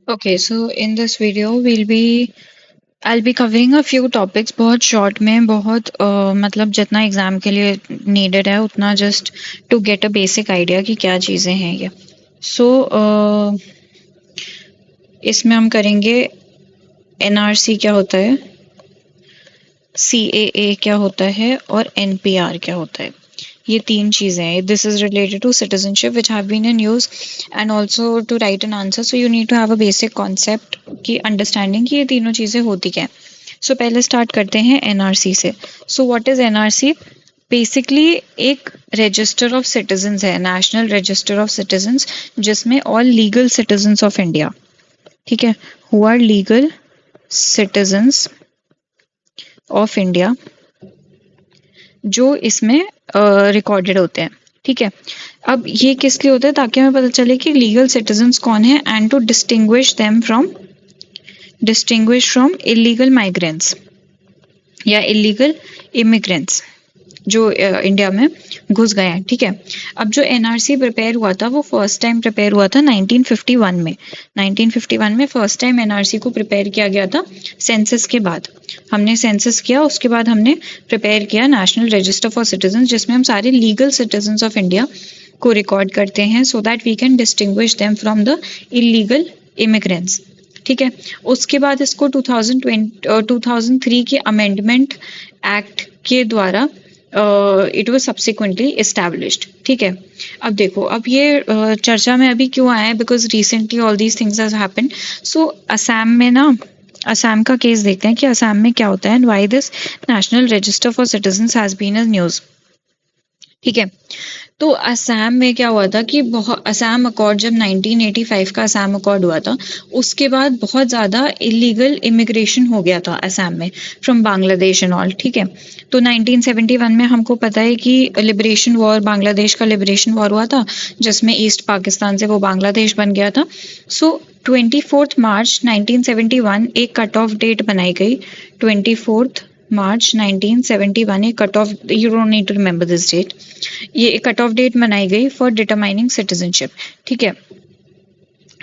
Okay, so in this video I'll be covering a few topics बहुत short में बहुत मतलब जितना एग्जाम के लिए needed है उतना just to get a basic idea कि क्या चीज़ें हैं ये. So इसमें हम करेंगे NRC क्या होता है, CAA क्या होता है और NPR क्या होता है. ये तीन चीजें हैं. This is related to citizenship which have been in use and also to write an answer. So you need to have a basic concept की अंडरस्टैंडिंग कि ये तीनों चीजें होती क्या है. सो पहले स्टार्ट करते हैं एनआरसी से. So what is NRC? Basically एक रजिस्टर ऑफ सिटीजन्स है, नेशनल रजिस्टर ऑफ सिटीजन्स, जिसमें all legal citizens of India, ठीक है, who are legal citizens of India, जो इसमें रिकॉर्डेड होते हैं. ठीक है, अब ये किस लिए होता है? ताकि हमें पता चले कि लीगल सिटीजन्स कौन है and to distinguish from illegal migrants या इलीगल इमिग्रेंट्स जो इंडिया में घुस गए हैं. ठीक है, अब जो एनआरसी प्रिपेयर हुआ था वो फर्स्ट टाइम प्रिपेयर हुआ था 1951 में. 1951 में फर्स्ट टाइम एनआरसी को प्रिपेयर किया गया था. सेंसस के बाद हमने सेंसस किया, उसके बाद हमने प्रिपेयर किया नेशनल रजिस्टर फॉर सिटीजन, जिसमें हम सारे लीगल सिटीजन्स ऑफ इंडिया को रिकॉर्ड करते हैं so that we can distinguish them from the illegal immigrants. ठीक है, उसके बाद इसको 2003 के अमेंडमेंट एक्ट के द्वारा इट वाज सब्सिक्वेंटली एस्टैब्लिश्ड. ठीक है, अब देखो, अब ये चर्चा में अभी क्यों आया है? Because recently all these things has happened. So Assam में ना, असम का केस देखते हैं कि असम में क्या होता है and why this national register for citizens has been a news. ठीक है, तो असम में क्या हुआ था कि बहुत असम अकॉर्ड जब 1985 का असम अकॉर्ड हुआ था, उसके बाद बहुत ज़्यादा इलीगल इमिग्रेशन हो गया था असम में फ्रॉम बांग्लादेश एंड ऑल. ठीक है, तो 1971 में हमको पता है कि लिबरेशन वॉर, बांग्लादेश का लिबरेशन वॉर हुआ था, जिसमें ईस्ट पाकिस्तान से वो बांग्लादेश बन गया था. सो 24 मार्च 1971 एक कट ऑफ डेट बनाई गई. 24 मार्च 1971 एक cut off, you don't need to remember this date, ये कट ऑफ डेट बनाई गई फॉर डिटरमाइनिंग सिटीजनशिप. ठीक है,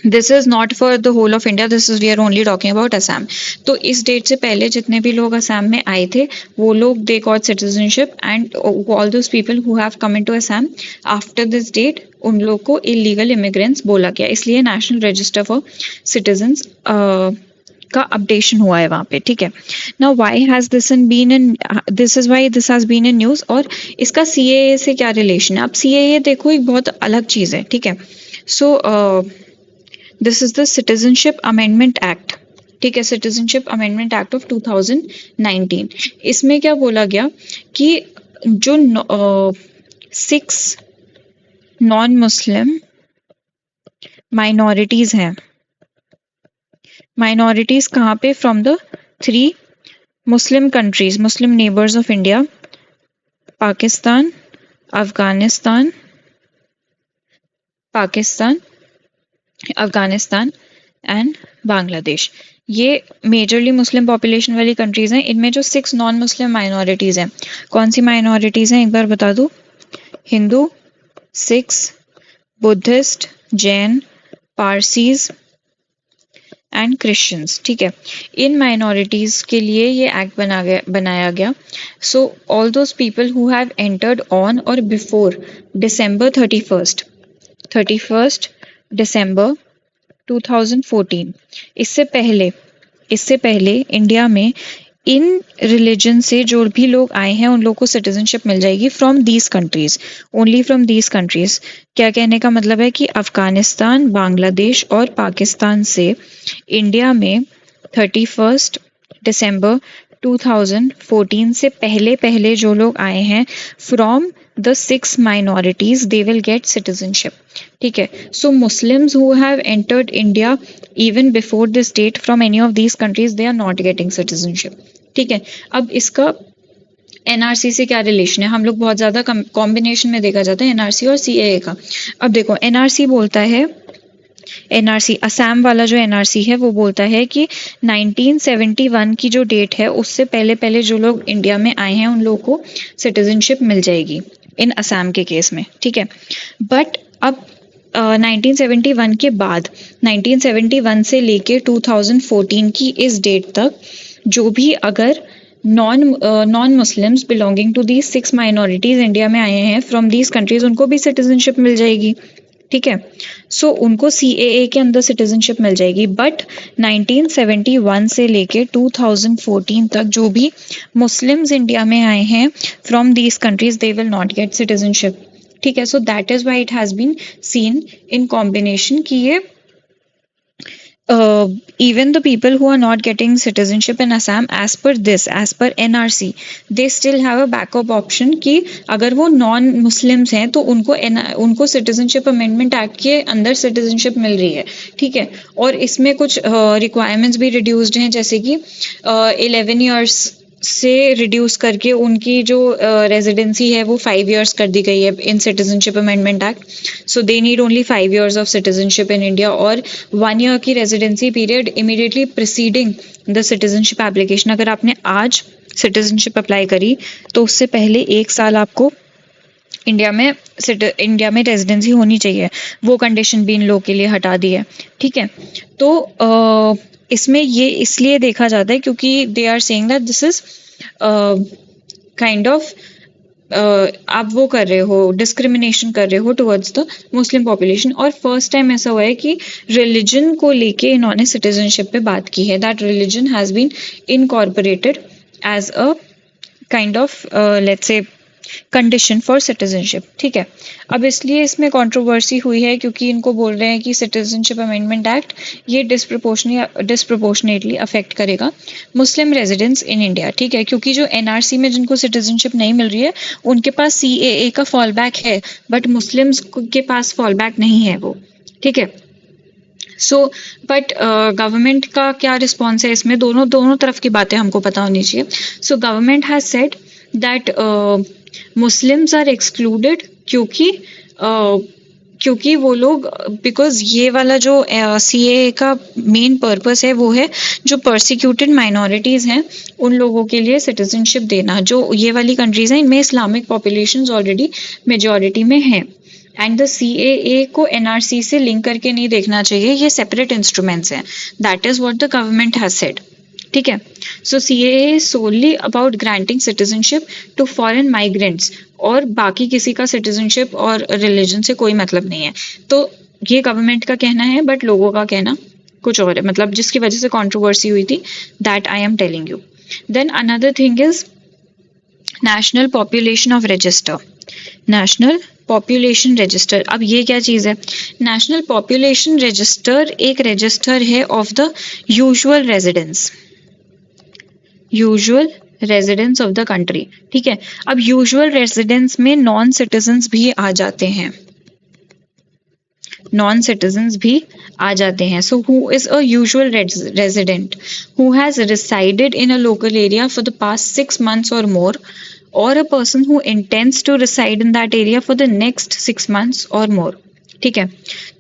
this is not for the whole of India, this is we are only talking about Assam. तो इस डेट से पहले जितने भी लोग असम में आए थे वो लोग they got citizenship, and all those people who have come into Assam after this date, उन लोग को इलीगल इमिग्रेंट्स बोला गया. इसलिए नेशनल रजिस्टर फॉर सिटीजन्स का अपडेशन हुआ है वहां पे. ठीक है, now why has this been in, this is why this has been in news. और इसका सीएए से क्या रिलेशन है? अब सीएए देखो एक बहुत अलग चीज है. ठीक है, so this is the citizenship amendment act. ठीक है, सिटीजनशिप अमेंडमेंट एक्ट ऑफ 2019. इसमें क्या बोला गया कि जो 6 नॉन मुस्लिम माइनॉरिटीज हैं, माइनॉरिटीज कहाँ पे? From the 3 Muslim countries, Muslim neighbours of India, Pakistan, Afghanistan, and Bangladesh. ये मेजरली मुस्लिम पॉपुलेशन वाली कंट्रीज हैं. इनमें जो 6 नॉन मुस्लिम माइनॉरिटीज हैं, कौन सी माइनॉरिटीज हैं एक बार बता दो? Hindu, Sikhs, Buddhist, Jain, Parsis and Christians. ठीक है, इन माइनॉरिटीज के लिए ये एक्ट बनाया गया. So all those people who have entered on और बिफोर December 31st December 2014, इससे पहले इंडिया में इन रिलीजन से जो भी लोग आए हैं उन लोग को सिटीजनशिप मिल जाएगी from these countries, only from these countries. क्या कहने का मतलब है कि अफगानिस्तान, बांग्लादेश और पाकिस्तान से इंडिया में 31 दिसंबर 2014 से पहले जो लोग आए हैं from the 6 minorities, they will get citizenship. ठीक है, so Muslims who have entered India even before this date from any of these countries, they are not getting citizenship. ठीक है, अब इसका एनआरसी से क्या रिलेशन है? हम लोग बहुत ज्यादा कॉम्बिनेशन में देखा जाता है एनआरसी और सीएए का. अब देखो, एनआरसी बोलता है, एनआरसी असम वाला जो एनआरसी है वो बोलता है कि 1971 की जो डेट है उससे पहले जो लोग इंडिया में आए हैं उन लोगों को सिटीजनशिप मिल जाएगी इन असम के केस में. ठीक है, बट अब 1971 के बाद 1971 से लेके 2014 की इस डेट तक जो भी अगर non Muslims belonging to the 6 minorities India में आए हैं फ्रॉम दीज कंट्रीज, उनको भी सिटीजनशिप मिल जाएगी। ठीक है, सो उनको CAA के अंदर सिटीजनशिप मिल जाएगी। बट 1971 से लेके 2014 तक जो भी मुस्लिम्स इंडिया में आए हैं from these countries, they will not get citizenship. ठीक है, so that is why it has been seen in combination कि ये even the people who are not getting citizenship in Assam as per NRC, they still have a backup option कि अगर वो non Muslims हैं तो उनको citizenship amendment act के अंदर सिटीजनशिप मिल रही है। ठीक है, और इसमें कुछ रिक्वायरमेंट्स भी रिड्यूस्ड हैं, जैसे कि 11 ईयर्स से रिड्यूस करके उनकी जो रेजिडेंसी है वो 5 इयर्स कर दी गई है in citizenship amendment act. So they need only 5 years of citizenship in India और 1 ईयर की residency period immediately preceding the citizenship application. अगर आपने आज सिटीजनशिप अप्लाई करी तो उससे पहले 1 साल आपको इंडिया में रेजिडेंसी होनी चाहिए। वो कंडीशन भी इन लोगों के लिए हटा दी है। ठीक है, तो इसमें ये इसलिए देखा जाता है क्योंकि they are saying that this is kind of आप वो कर रहे हो, डिस्क्रिमिनेशन कर रहे हो टुवर्ड्स द मुस्लिम पॉपुलेशन। और फर्स्ट टाइम ऐसा हुआ है कि रिलीजन को लेके इन्होंने सिटीजनशिप पे बात की है, that religion has been incorporated as a kind of let's say condition for citizenship. ठीक है, अब इसलिए इसमें कंट्रोवर्सी हुई है क्योंकि इनको बोल रहे हैं कि सिटीजनशिप अमेंडमेंट एक्ट ये डिस्प्रपोर्शनेटली अफेक्ट करेगा मुस्लिम रेजिडेंट्स इन इंडिया। ठीक है, क्योंकि जो NRC में जिनको सिटीजनशिप नहीं मिल रही है उनके पास CAA का फॉल बैक है, बट मुस्लिम्स के पास फॉल बैक नहीं है वो। ठीक है, सो बट गवर्नमेंट का क्या रिस्पॉन्स है इसमें, दोनों तरफ की बातें हमको पता होनी चाहिए। So government has said that Muslims are excluded क्योंकि वो लोग बिकॉज ये वाला जो CAA का मेन पर्पस है वो है जो परसिक्यूटेड माइनॉरिटीज़ हैं उन लोगों के लिए सिटीजनशिप देना। जो ये वाली कंट्रीज हैं इनमें इस्लामिक पॉपुलेशंस ऑलरेडी मेजॉरिटी में हैं एंड द CAA को NRC से लिंक करके नहीं देखना चाहिए, ये सेपरेट इंस्ट्रूमेंट्स हैं। That is what the government has said. ठीक है, सो CAA is solely about granting citizenship to foreign migrants और बाकी किसी का सिटीजनशिप और रिलीजन से कोई मतलब नहीं है। तो ये गवर्नमेंट का कहना है, बट लोगों का कहना कुछ और है, मतलब जिसकी वजह से कंट्रोवर्सी हुई थी, that I am telling you. Then another thing is national population of register. National population register, अब ये क्या चीज़ है? नेशनल पॉपुलेशन रजिस्टर एक रजिस्टर है of the usual residence of the country. ठीक है, अब यूजुअल रेजिडेंस में नॉन सिटीजन्स भी आ जाते हैं, so who is a usual resident who has resided in a local area for the past 6 months or more, or a person who intends to reside in that area for the next 6 months or more। ठीक है,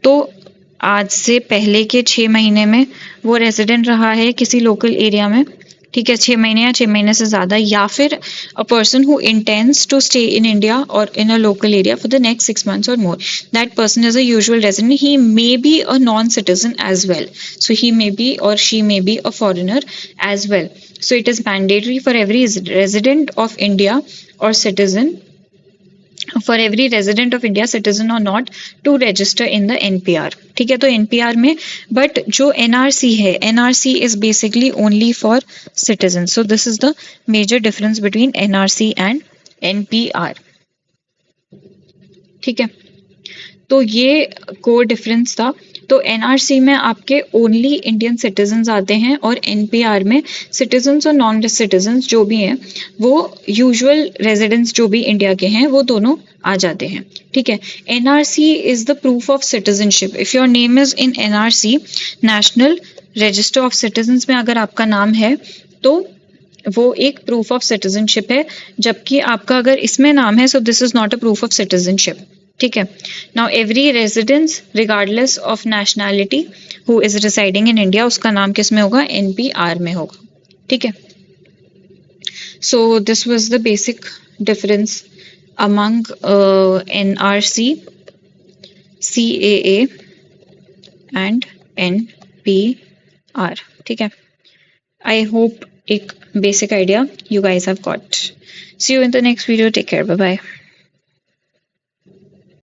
तो आज से पहले के 6 महीने में वो रेजिडेंट रहा है किसी लोकल एरिया में। ठीक है, 6 महीने या 6 महीने से ज़्यादा, या फिर a person who intends to stay in India or in a local area for the next 6 months or more, that person is a usual resident. He may be a non citizen as well, so he may be or she may be a foreigner as well. So it is mandatory for every resident of India or citizen, or not, to register in the NPR। ठीक है, तो NPR में, but जो NRC है, NRC is basically only for citizens। So this is the major difference between NRC and NPR। ठीक है, तो ये कोर डिफरेंस था। तो NRC में आपके ओनली इंडियन सिटीजन्स आते हैं और NPR में सिटीजन्स और नॉन सिटीजन्स जो भी हैं वो यूजुअल रेजिडेंट्स जो भी इंडिया के हैं वो दोनों आ जाते हैं। ठीक है, NRC is the proof of citizenship. If your name is in NRC, national register of citizens में अगर आपका नाम है तो वो एक प्रूफ ऑफ सिटीजनशिप है, जबकि आपका अगर इसमें नाम है, so this is not a proof of citizenship. ठीक है, now every residence regardless of nationality who is residing in India, उसका नाम किस में होगा? NPR में होगा। ठीक है, so this was the basic difference among NRC, CAA and NPR. ठीक है, I hope एक basic idea you guys have got. See you in the next video. Take care. Bye bye.